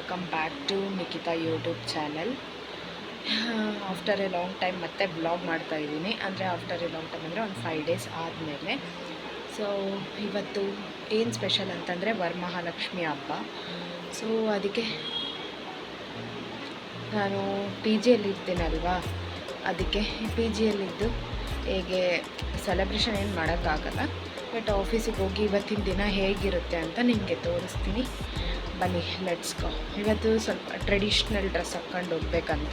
Welcome back to Nikhita YouTube channel. After a long time ಮತ್ತೆ blog ಮಾಡ್ತಾ ಇದ್ದೀನಿ. ಅಂದರೆ ಆಫ್ಟರ್ ಎ ಲಾಂಗ್ ಟೈಮ್ ಅಂದರೆ ಒಂದು 5 ಡೇಸ್ ಆದಮೇಲೆ. ಸೊ ಇವತ್ತು ಏನು ಸ್ಪೆಷಲ್ ಅಂತಂದರೆ ವರಮಹಾಲಕ್ಷ್ಮಿ ಹಬ್ಬ. ಸೊ ಅದಕ್ಕೆ ನಾನು ಪಿ ಜಿಯಲ್ಲಿ ಇರ್ತೀನಲ್ವಾ, ಅದಕ್ಕೆ ಪಿ ಜಿಯಲ್ಲಿದ್ದು ಹೇಗೆ ಸೆಲೆಬ್ರೇಷನ್ ಏನು ಮಾಡೋಕ್ಕಾಗಲ್ಲ, ಬಟ್ ಆಫೀಸಿಗೆ ಹೋಗಿ ಇವತ್ತಿನ ದಿನ ಹೇಗಿರುತ್ತೆ ಅಂತ ನಿಮಗೆ ತೋರಿಸ್ತೀನಿ. ಬನ್ನಿ, ಲೆಟ್ಸ್ ಗೋ. ಇವತ್ತು ಸ್ವಲ್ಪ ಟ್ರೆಡಿಷ್ನಲ್ ಡ್ರೆಸ್ ಹಾಕ್ಕೊಂಡು ಹೋಗ್ಬೇಕಂತ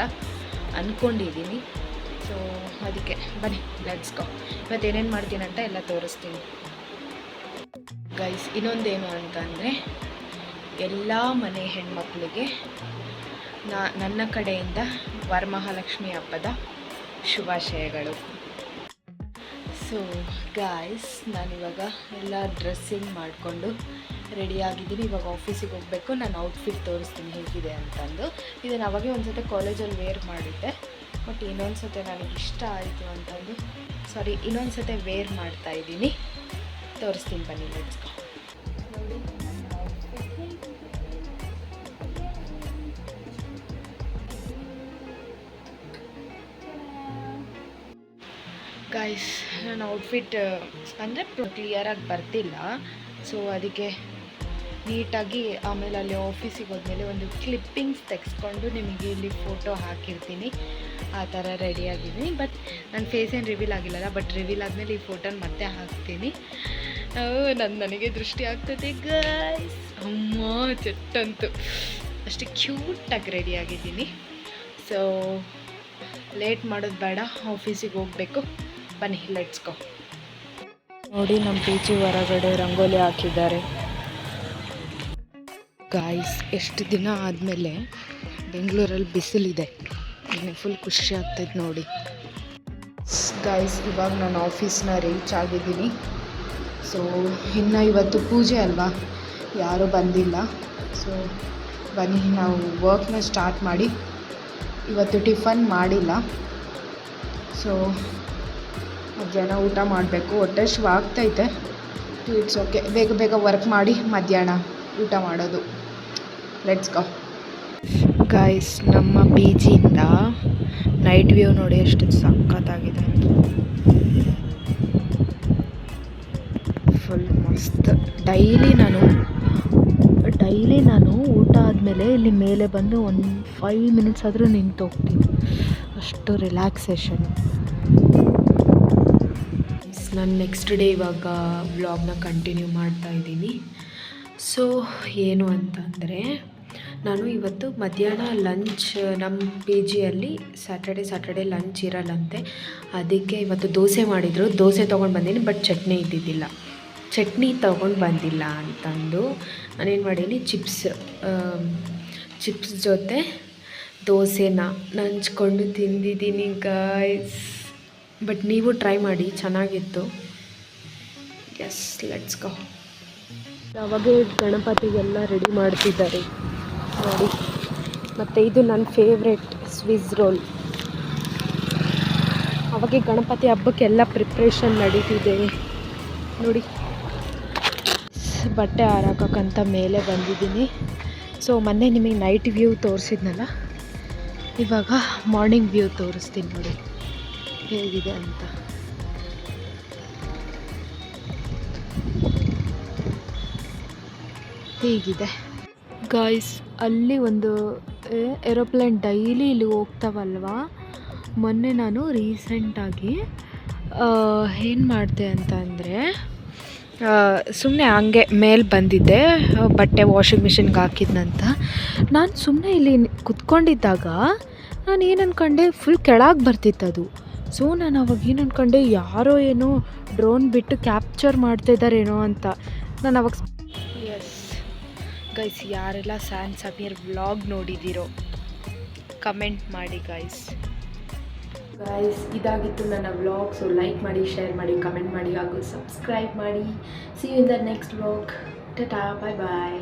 ಅಂದ್ಕೊಂಡಿದ್ದೀನಿ. ಸೊ ಅದಕ್ಕೆ ಬನ್ನಿ, ಲೆಟ್ಸ್ ಗೋ. ಇವತ್ತು ಏನೇನು ಮಾಡ್ತೀನಿ ಅಂತ ಎಲ್ಲ ತೋರಿಸ್ತೀನಿ ಗೈಸ್. ಇನ್ನೊಂದೇನು ಅಂತಂದರೆ, ಎಲ್ಲ ಮನೆ ಹೆಣ್ಮಕ್ಳಿಗೆ ನನ್ನ ಕಡೆಯಿಂದ ವರಮಹಾಲಕ್ಷ್ಮಿ ಹಬ್ಬದ ಶುಭಾಶಯಗಳು. ಸೊ ಗಾಯ್ಸ್, ನಾನಿವಾಗ ಎಲ್ಲ ಡ್ರೆಸ್ಸಿಂಗ್ ಮಾಡಿಕೊಂಡು ರೆಡಿಯಾಗಿದ್ದೀನಿ. ಇವಾಗ ಆಫೀಸಿಗೆ ಹೋಗಬೇಕು. ನಾನು ಔಟ್ಫಿಟ್ ತೋರಿಸ್ತೀನಿ ಹೇಗಿದೆ ಅಂತಂದು. ಇದನ್ನು ಅವಾಗೇ ಒಂದು ಸತಿ ಕಾಲೇಜಲ್ಲಿ ವೇರ್ ಮಾಡಿದ್ದೆ, ಬಟ್ ಇನ್ನೊಂದು ಸತಿ ನನಗೆ ಇಷ್ಟ ಆಯಿತು ಅಂತಂದು ಇನ್ನೊಂದು ಸತಿ ವೇರ್ ಮಾಡ್ತಾಯಿದ್ದೀನಿ. ತೋರಿಸ್ತೀನಿ ಬನ್ನಿ, ಲೆಟ್ಸ್ ಗೋ. ನೋಡಿ ಗಾಯ್ಸ್, ನನ್ನ ಔಟ್ಫಿಟ್ ಅಂದರೆ ಕ್ಲಿಯರಾಗಿ ಬರ್ತಿಲ್ಲ. ಸೊ ಅದಕ್ಕೆ ನೀಟಾಗಿ ಆಮೇಲೆ ಅಲ್ಲಿ ಆಫೀಸಿಗೆ ಹೋದ್ಮೇಲೆ ಒಂದು ಕ್ಲಿಪ್ಪಿಂಗ್ಸ್ ತೆಗೆಸ್ಕೊಂಡು ನಿಮಗೆ ಇಲ್ಲಿ ಫೋಟೋ ಹಾಕಿರ್ತೀನಿ. ಆ ಥರ ರೆಡಿಯಾಗಿದ್ದೀನಿ. ಬಟ್ ನನ್ನ ಫೇಸ್ ಏನು ರಿವೀಲ್ ಆಗಿಲ್ಲಲ್ಲ, ಬಟ್ ರಿವೀಲ್ ಆದಮೇಲೆ ಈ ಫೋಟೋನ ಮತ್ತೆ ಹಾಕ್ತೀನಿ. ನನಗೆ ದೃಷ್ಟಿ ಆಗ್ತದೆ ಗಾಯ್ಸ್. ಅಮ್ಮ ಚೆಟ್ಟಂತು ಅಷ್ಟು ಕ್ಯೂಟಾಗಿ ರೆಡಿಯಾಗಿದ್ದೀನಿ. ಸೊ ಲೇಟ್ ಮಾಡೋದು ಬೇಡ, ಆಫೀಸಿಗೆ ಹೋಗಬೇಕು. ಬನ್ನಿ, ಲೆಟ್ಸ್ ಗೋ. ನೋಡಿ, ನಮ್ಮ ಪಿ ಜಿ ಹೊರಗಡೆ ರಂಗೋಲಿ ಹಾಕಿದ್ದಾರೆ ಗಾಯ್ಸ್. ಎಷ್ಟು ದಿನ ಆದಮೇಲೆ ಬೆಂಗಳೂರಲ್ಲಿ ಬಿಸಿಲಿದೆ, ನನಗೆ ಫುಲ್ ಖುಷಿ ಆಗ್ತೈತೆ ನೋಡಿ ಗಾಯ್ಸ್. ಇವಾಗ ನಾನು ಆಫೀಸ್ನ ರೀಚ್ ಆಗಿದ್ದೀನಿ. ಸೊ ಇನ್ನು ಇವತ್ತು ಪೂಜೆ ಅಲ್ವಾ, ಯಾರೂ ಬಂದಿಲ್ಲ. ಸೊ ಬನ್ನಿ, ನಾವು ವರ್ಕ್ನ ಸ್ಟಾರ್ಟ್ ಮಾಡಿ. ಇವತ್ತು ಟಿಫನ್ ಮಾಡಿಲ್ಲ, ಸೊ ಮಧ್ಯಾಹ್ನ ಊಟ ಮಾಡಬೇಕು. ಹೊಟ್ಟೆ ಶುರು ಆಗ್ತೈತೆ, ಇಟ್ಸ್ ಓಕೆ. ಬೇಗ ಬೇಗ ವರ್ಕ್ ಮಾಡಿ ಮಧ್ಯಾಹ್ನ ಊಟ ಮಾಡೋದು. Let's go guys. ನಮ್ಮ ಪಿ ಜಿಯಿಂದ ನೈಟ್ ವ್ಯೂ ನೋಡಿ ಎಷ್ಟು ಸಖತ್ತಾಗಿದೆ, ಫುಲ್ ಮಸ್ತ್. ಡೈಲಿ ನಾನು ಊಟ ಆದಮೇಲೆ ಇಲ್ಲಿ ಮೇಲೆ ಬಂದು ಒಂದು 5 ಮಿನಿಟ್ಸ್ ಆದರೂ ನಿಂತು ಹೋಗ್ತೀನಿ, ಅಷ್ಟು ರಿಲ್ಯಾಕ್ಸೇಷನ್. ನಾನು ನೆಕ್ಸ್ಟ್ ಡೇ ಇವಾಗ ವ್ಲಾಗ್ನ ಕಂಟಿನ್ಯೂ ಮಾಡ್ತಾಯಿದ್ದೀನಿ. ಸೊ ಏನು ಅಂತಂದರೆ, ನಾನು ಇವತ್ತು ಮಧ್ಯಾಹ್ನ ಲಂಚ್ ನಮ್ಮ ಪಿ ಜಿಯಲ್ಲಿ ಸ್ಯಾಟರ್ಡೆ ಲಂಚ್ ಇರಲ್ಲಂತೆ. ಅದಕ್ಕೆ ಇವತ್ತು ದೋಸೆ ಮಾಡಿದರು, ದೋಸೆ ತೊಗೊಂಡು ಬಂದೀನಿ. ಬಟ್ ಚಟ್ನಿ ತೊಗೊಂಡು ಬಂದಿಲ್ಲ ಅಂತಂದು ನಾನೇನು ಮಾಡೀನಿ, ಚಿಪ್ಸ್ ಜೊತೆ ದೋಸೆನ ನಂಚ್ಕೊಂಡು ತಿಂದಿದ್ದೀನಿ ಗಾಯ್ಸ್. ಬಟ್ ನೀವು ಟ್ರೈ ಮಾಡಿ, ಚೆನ್ನಾಗಿತ್ತು. Yes, let's go. ಅವಾಗೇ ಗಣಪತಿಗೆಲ್ಲ ರೆಡಿ ಮಾಡ್ತಿದ್ದಾರೆ ನೋಡಿ. ಮತ್ತು ಇದು ನನ್ನ ಫೇವ್ರೆಟ್ ಸ್ವಿಸ್ ರೋಲ್. ಅವಾಗೆ ಗಣಪತಿ ಹಬ್ಬಕ್ಕೆಲ್ಲ ಪ್ರಿಪ್ರೇಷನ್ ನಡೀತಿದೆ ನೋಡಿ. ಬಟ್ಟೆ ಹಾರಾಕಕ್ಕಂತ ಮೇಲೆ ಬಂದಿದ್ದೀನಿ. ಸೊ ಮೊನ್ನೆ ನಿಮಗೆ ನೈಟ್ ವ್ಯೂ ತೋರಿಸಿದ್ನಲ್ಲ, ಇವಾಗ ಮಾರ್ನಿಂಗ್ ವ್ಯೂ ತೋರಿಸ್ತೀನಿ ನೋಡಿ ಹೇಗಿದೆ ಅಂತ. ಹೀಗಿದೆ ಗಾಯ್ಸ್. ಅಲ್ಲಿ ಒಂದು ಏರೋಪ್ಲೇನ್ ಡೈಲಿ ಇಲ್ಲಿ ಹೋಗ್ತಾವಲ್ವಾ. ಮೊನ್ನೆ ನಾನು ರೀಸೆಂಟಾಗಿ ಏನು ಮಾಡಿದೆ ಅಂತಂದರೆ, ಸುಮ್ಮನೆ ಹಂಗೆ ಮೇಲೆ ಬಂದಿದ್ದೆ, ಬಟ್ಟೆ ವಾಷಿಂಗ್ ಮಿಷಿನ್ಗೆ ಹಾಕಿದ್ನಂತ. ನಾನು ಸುಮ್ಮನೆ ಇಲ್ಲಿ ಕುತ್ಕೊಂಡಿದ್ದಾಗ ನಾನು ಏನು ಅಂದ್ಕೊಂಡೆ, ಫುಲ್ ಕೆಳಗೆ ಬರ್ತಿತ್ತದು. ಸೊ ನಾನು ಅವಾಗ ಏನು ಅಂದ್ಕೊಂಡೆ, ಯಾರೋ ಏನೋ ಡ್ರೋನ್ ಬಿಟ್ಟು ಕ್ಯಾಪ್ಚರ್ ಮಾಡ್ತಾಯಿದ್ದಾರೇನೋ ಅಂತ. ನಾನು ಅವಾಗ ಎಸ್ ಗೈಸ್, ಯಾರೆಲ್ಲ ಸ್ಯಾನ್ ಸಮೀರ್ ವ್ಲಾಗ್ ನೋಡಿದ್ದೀರೋ ಕಮೆಂಟ್ ಮಾಡಿ ಗೈಸ್. ಇದಾಗಿತ್ತು ನನ್ನ ವ್ಲಾಗ್. ಸೊ ಲೈಕ್ ಮಾಡಿ, ಶೇರ್ ಮಾಡಿ, ಕಮೆಂಟ್ ಮಾಡಿ ಹಾಗೂ ಸಬ್ಸ್ಕ್ರೈಬ್ ಮಾಡಿ. See you in the next vlog. Tata, bye bye.